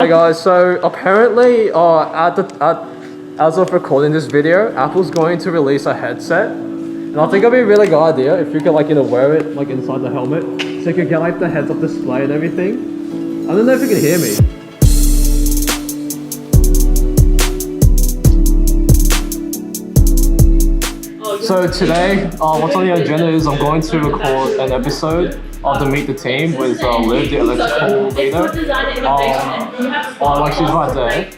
Hey guys, so apparently as of recording this video, Apple's going to release a headset, and I think it'd be a really good idea if you could wear it inside the helmet, so you could get the heads-up display and everything. I don't know if you can hear me. So today, what's on the agenda is I'm going to record an episode of the Meet the Team with Liv, the electrical leader. She's right there.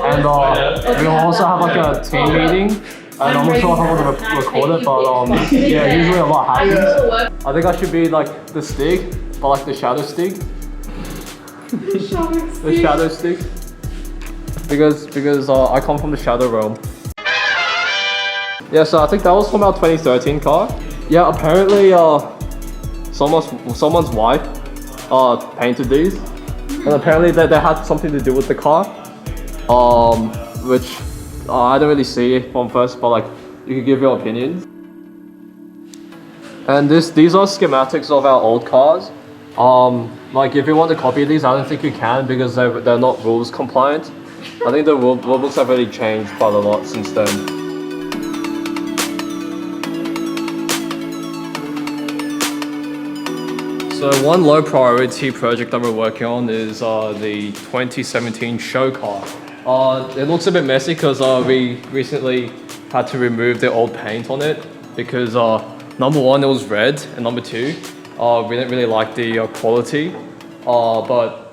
And we'll also have a team meeting. And I'm not sure if I'm going to record it, but yeah, usually a lot happens. I think I should be the stick, but the shadow stick. The shadow stick. Because I come from the shadow realm. Yeah, so I think that was from our 2013 car. Yeah, apparently someone's wife painted these, and apparently they had something to do with the car, which I don't really see from first, but you can give your opinions. And these are schematics of our old cars. If you want to copy these, I don't think you can because they're not rules compliant. I think the rule books have really changed quite a lot since then. So one low priority project that we're working on is the 2017 show car. It looks a bit messy because we recently had to remove the old paint on it because number one, it was red, and number two, we didn't really like the quality. But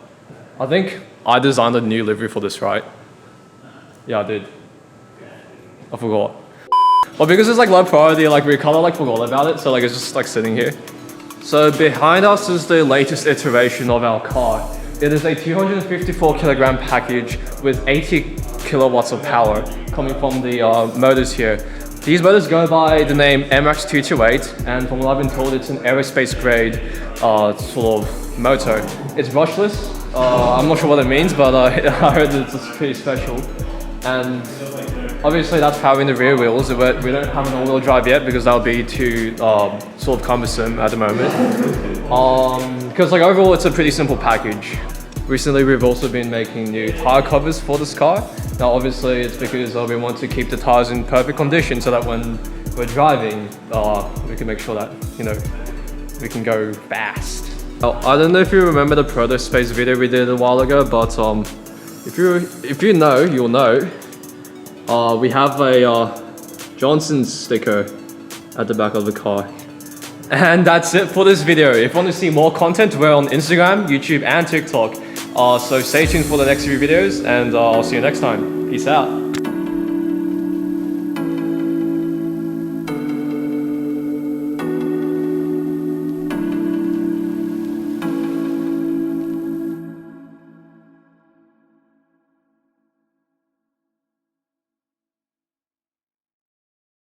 I think I designed a new livery for this, right? Yeah, I did. I forgot. But because it's low priority, we kind of forgot about it, so it's just sitting here. So behind us is the latest iteration of our car. It is a 254 kilogram package with 80 kilowatts of power coming from the motors here. These motors go by the name MX228, and from what I've been told, it's an aerospace grade sort of motor. It's brushless. I'm not sure what it means, but I heard it's pretty special. And obviously that's powering the rear wheels, but we don't have an all-wheel drive yet because that would be too sort of cumbersome at the moment. Because overall it's a pretty simple package. Recently we've also been making new tire covers for this car. Now obviously it's because we want to keep the tires in perfect condition so that when we're driving, we can make sure that, we can go fast. I don't know if you remember the Proto Space video we did a while ago, but if you know, you'll know. We have a Johnson sticker at the back of the car. And that's it for this video. If you want to see more content, we're on Instagram, YouTube, and TikTok. So stay tuned for the next few videos, and I'll see you next time. Peace out.